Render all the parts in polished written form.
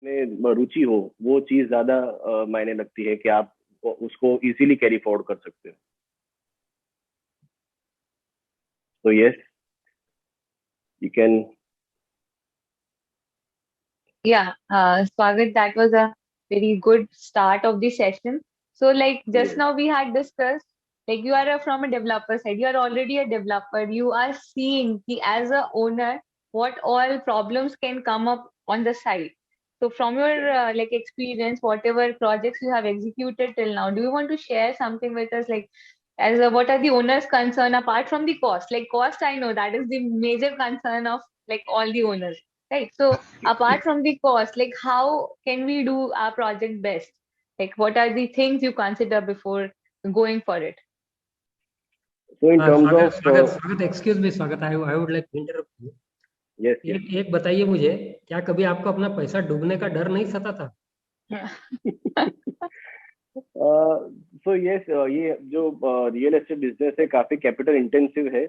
में रुचि हो, वो चीज ज्यादा मायने लगती है कि आप उसको इजीली कैरी फॉरवर्ड कर सकते हो। तो yes, you can. Yeah, Swagat, that was a very good start of the session. So, like just now we had discussed, like you are from a developer side, you are already a developer. You are seeing the as a owner what all problems can come up on the site. So, from your like experience, whatever projects you have executed till now, do you want to share something with us, like as a, what are the owner's concern apart from the cost? Like cost, I know that is the major concern of like all the owners, right? So apart from the cost, like how can we do our project best? Like what are the things you consider before going for it? So in terms स्वागत of स्वागत स्वागत excuse me Swagat, I would like to interrupt you. yes, yes. एक बताइए मुझे, क्या कभी आपको अपना पैसा डूबने का डर नहीं सता था? सो यस, ये जो रियल एस्टेट बिजनेस है काफी कैपिटल इंटेंसिव है,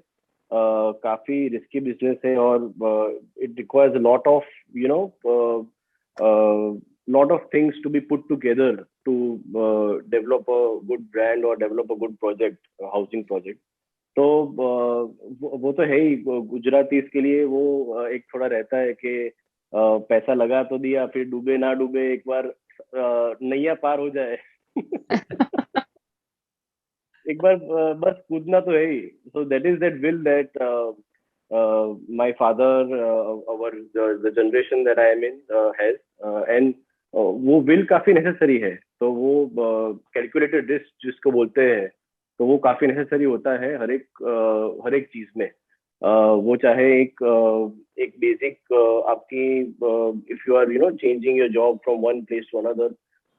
काफी रिस्की बिजनेस है, और it requires lot of you know lot of things to be put together to develop a good brand or develop a good project, housing project. तो वो तो है ही, गुजराती इसके लिए वो एक थोड़ा रहता है कि पैसा लगा तो दिया, फिर डूबे ना डूबे, एक बार नैया पार हो जाए। एक बार बस कूदना तो है ही। So that is that will that my father, और the generation that I am in has, and वो विल काफी नेसेसरी है। तो वो कैलकुलेटेड रिस्क जिसको बोलते हैं, तो वो काफी नेसेसरी होता है हर एक चीज में। वो चाहे एक बेसिक आपकी, if you are changing your job from one place to another,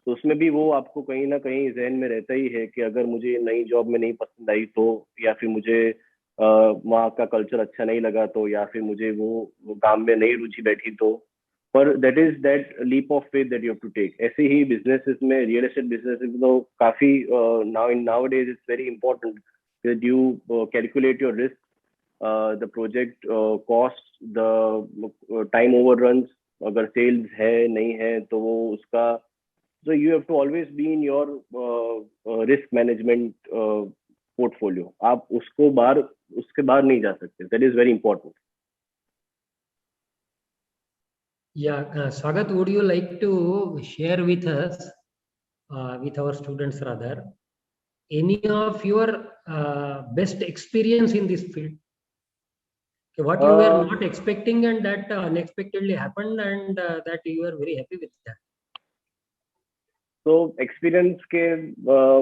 तो उसमें भी वो आपको कहीं ना कहीं जहन में रहता ही है कि अगर मुझे नई जॉब में नहीं पसंद आई तो, या फिर मुझे वहाँ का कल्चर अच्छा नहीं लगा तो, या फिर मुझे वो काम में नई रुचि बैठी तो, पर that is that leap of faith that you have to take. ऐसे ही बिजनेसेस में, रियल एस्टेट बिजनेस में तो काफी now days it's very important that you calculate your risk, the project cost, the time overruns, अगर sales है नहीं है तो वो उसका। So you have to always be in your risk management portfolio. आप उसके बाहर नहीं जा सकते. That is very important. Yeah, Swagat, would you like to share with us, with our students rather, any of your best experience in this field? What you were not expecting and that unexpectedly happened, and that you are very happy with that. तो experience के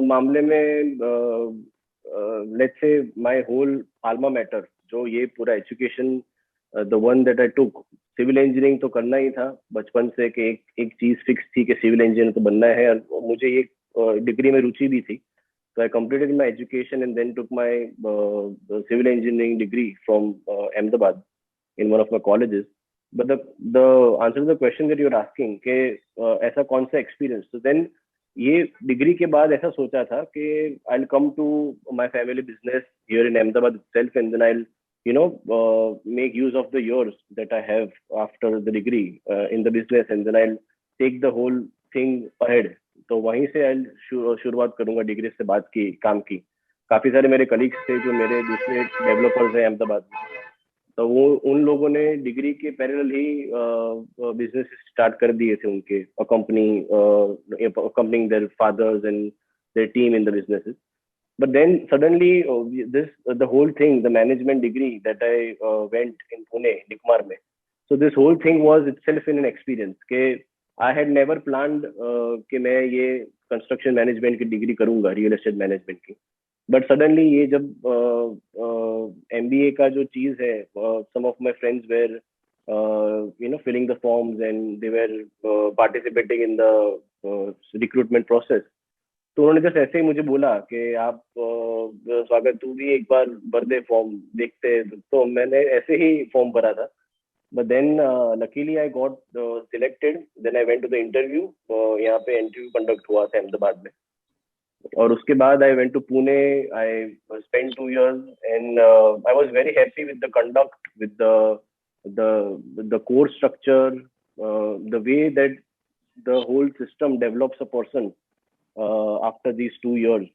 मामले में, let's say my whole आल्मा matter, जो ये पूरा education, the one that I took, civil engineering तो करना ही था बचपन से, कि एक चीज फिक्स थी कि सिविल इंजीनियर तो बनना है, और मुझे ये डिग्री में रुचि भी थी। So I completed my education and then took my civil engineering degree from Ahmedabad in one of my colleges. But the answer to the question that you're asking कि ऐसा कौन सा experience, so then ये degree के बाद ऐसा सोचा था कि I'll come to my family business here in Ahmedabad itself, and then I'll make use of the years that I have after the degree in the business, and then I'll take the whole thing ahead. तो वहीं से शुरुआत करूंगा degree से बाद की काम की। काफी सारे मेरे कलीग्स थे जो मेरे दूसरे डेवलपर्स हैं अहमदाबाद में, तो वो उन लोगों ने डिग्री के पैरेलल ही बिजनेस स्टार्ट कर दिए थे उनके, accompanying their fathers and their team in the businesses. But then suddenly the whole thing, the management degree that I went in Pune, Nikmar में, so this whole thing was itself in an experience के I had never planned कि मैं ये construction management की degree करूंगा, real estate management की। But suddenly ये जब MBA का जो चीज है, some of my friends were filling the forms and they were participating in the recruitment process, तो उन्होंने जस्ट ऐसे ही मुझे बोला कि आप स्वागत तू भी एक बार भर दे फॉर्म, देखते। तो मैंने ऐसे ही फॉर्म भरा था। But then luckily I got selected. Then I went to the interview. यहाँ पे इंटरव्यू कंडक्ट हुआ था अहमदाबाद में, और उसके बाद I went to Pune. I spent 2 years and I was very happy with the conduct, with the course structure, the way that the whole system develops a person after these 2 years.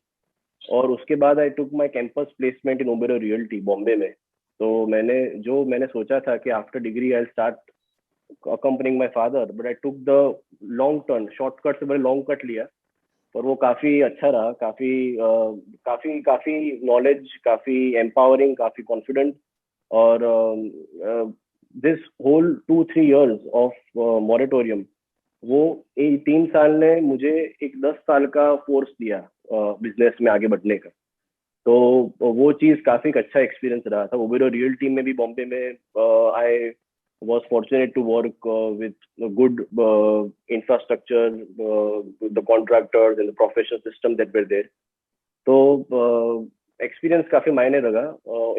और उसके बाद I took my campus placement in Oberoi Realty Bombay में. तो मैंने सोचा था कि after degree I'll start accompanying my father, but I took the long turn, shortcut से बड़े long cut लिया, पर वो काफी अच्छा रहा, काफी knowledge, काफी empowering, काफी confident. और this whole 2-3 years of moratorium, वो 3 साल ने मुझे एक 10 साल का फोर्स दिया बिजनेस में आगे बढ़ने का. तो वो चीज काफी अच्छा एक्सपीरियंस रहा था. ओबेरॉय रियल्टी में भी बॉम्बे में आई was fortunate to work with a good infrastructure, the contractors and the professional system that were there. तो एक्सपीरियंस काफी मायने लगा.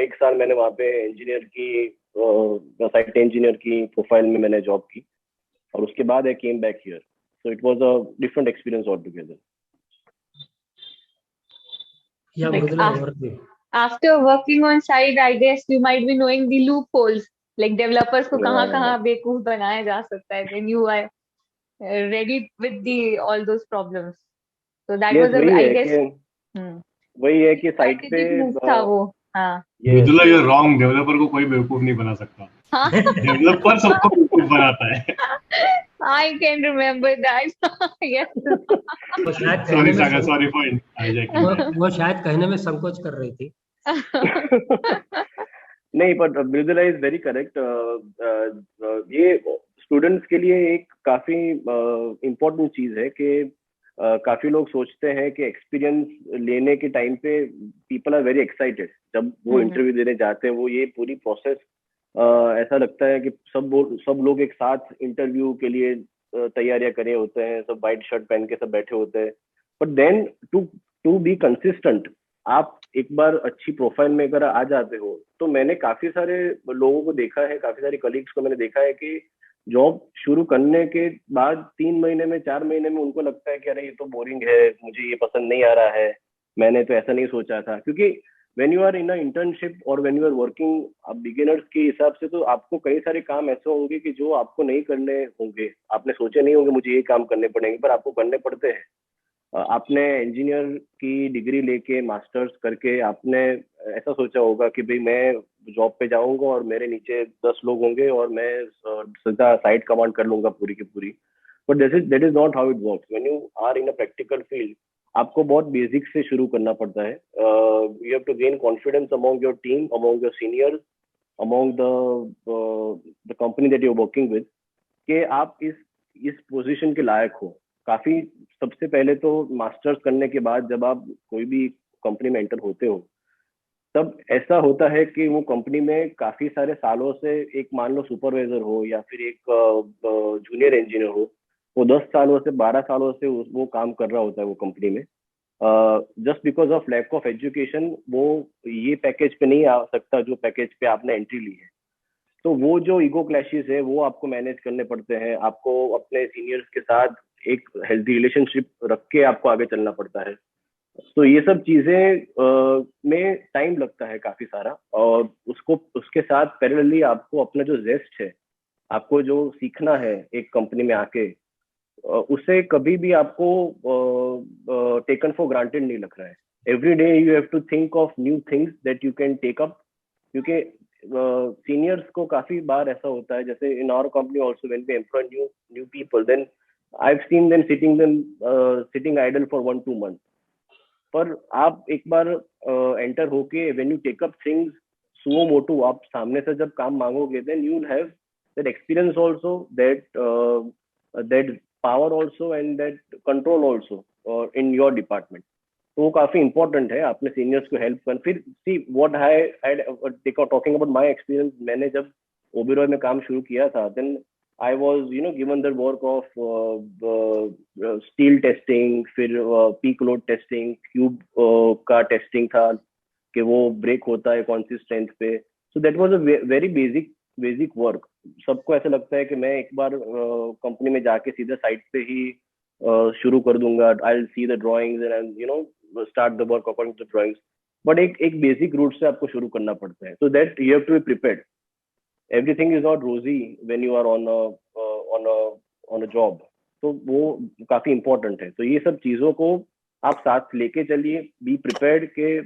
1 साल मैंने वहाँ पे इंजीनियर की साइट इंजीनियर की प्रोफाइल में मैंने जॉब की, और उसके बाद I came back here. So it was a different experience altogether. Yeah, Like Mridula, over to you. after working on site, I guess you might be knowing the loopholes, like developers को कहाँ बेवकूफ बनाया जा सकता है. Then you are ready with the all those problems. So that Yes, was a, I guess वही है कि साइट पे strategic move था वो. हाँ. Mridula, you're wrong. डेवलपर को कोई बेवकूफ नहीं बना सकता. हाँ. डेवलपर सबको बेवकूफ बनाता है. I can remember that. Yes. वो शायद Sorry, कहने में Saga. Sorry for hijacking that. वो शायद कहने में संकोच कर रही थी. नहीं, पर मृदुला इज वेरी करेक्ट. ये स्टूडेंट्स के लिए एक काफी इम्पोर्टेंट चीज है कि काफी लोग सोचते हैं कि एक्सपीरियंस लेने के टाइम पे पीपल आर वेरी एक्साइटेड. जब वो इंटरव्यू देने जाते हैं, वो ये पूरी प्रोसेस ऐसा लगता है कि सब लोग एक साथ इंटरव्यू के लिए तैयारियां करे होते हैं, सब वाइट शर्ट पहन के सब बैठे होते हैं. But then to be consistent, आप एक बार अच्छी प्रोफाइल में अगर आ जाते हो, तो मैंने काफी सारे लोगों को देखा है, काफी सारे कलीग्स को मैंने देखा है कि जॉब शुरू करने के बाद 3 महीने में 4 महीने में उनको लगता है कि अरे ये तो बोरिंग है, मुझे ये पसंद नहीं आ रहा है, मैंने तो ऐसा नहीं सोचा था. क्योंकि when you are in a internship और व्हेन यू आर वर्किंग, अब बिगिनर्स के हिसाब से तो आपको कई सारे काम ऐसे होंगे कि जो आपको नहीं करने होंगे, आपने सोचे नहीं होंगे मुझे ये काम करने पड़ेंगे, पर आपको करने पड़ते हैं. आपने इंजीनियर की डिग्री लेके मास्टर्स करके आपने ऐसा सोचा होगा कि भाई मैं जॉब पे जाऊंगा और मेरे नीचे 10 लोग होंगे और मैं सीधा साइट कमांड कर लूंगा पूरी की पूरी. But that is not how it works. When you are in a practical field, आपको बहुत बेसिक से शुरू करना पड़ता है. You have to gain confidence among your team, among your seniors, among the company that you are working with, कि आप इस पोजीशन के लायक हो. काफी सबसे पहले तो मास्टर्स करने के बाद जब आप कोई भी कंपनी में एंटर होते हो, तब ऐसा होता है कि वो कंपनी में काफी सारे सालों से एक मान लो सुपरवाइजर हो या फिर एक जूनियर इंजीनियर हो, वो 10 सालों से 12 सालों से वो काम कर रहा होता है वो कंपनी में. Just because of lack of education वो ये पैकेज पे नहीं आ सकता जो पैकेज पे आपने एंट्री ली है. तो वो जो ईगो क्लैशेस है वो आपको मैनेज करने पड़ते हैं. आपको अपने सीनियर्स के साथ एक हेल्दी रिलेशनशिप रख के आपको आगे चलना पड़ता है. तो ये सब चीजें में टाइम लगता है काफी सारा, और उसके साथ पैरेलली आपको अपना जो जेस्ट है, आपको जो सीखना है एक कंपनी में आके, उसे कभी भी आपको टेकन फॉर ग्रांटेड नहीं रखना है. Every day you have to think of new things that you can take up. क्योंकि सीनियर्स को काफी बार ऐसा होता है, जैसे in our company also when we employ new people, then I have seen them sitting idle for 1-2 month. पर आप एक बार एंटर होके when you take up things suo motu, आप सामने से जब काम मांगोगे, then you will have that experience also, that power also and that control also in your department. तो वो काफी इंपॉर्टेंट है अपने सीनियर्स को हेल्प कर. फिर see what I talking about my experience, मैंने जब ओबेरॉय में काम शुरू किया था, then I was, given the work of steel testing, फिर peak load testing, cube का testing था कि वो break होता है कौन सी strength पे. So that was a very basic work. सबको ऐसा लगता है कि मैं एक बार कंपनी में जाके सीधे साइट पे ही शुरू कर दूंगा. I'll see the drawings and start the work according to the drawings. But एक basic route से आपको शुरू करना पड़ता है. So that you have to be prepared. Everything is not rosy when you are on a job. तो वो काफी इम्पोर्टेंट है। तो ये सब चीजों को आप साथ लेके चलिए, बी प्रिपेयर्ड के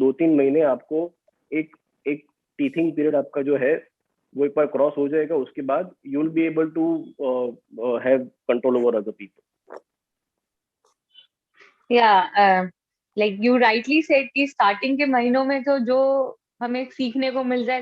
2-3 महीने आपको एक एक टीथिंग पीरियड आपका जो है वो एक बार क्रॉस हो जाएगा, उसके बाद you will be able to have control over other people. Like you rightly said कि स्टार्टिंग के महीनों में तो जो हमें सीखने को मिल जाए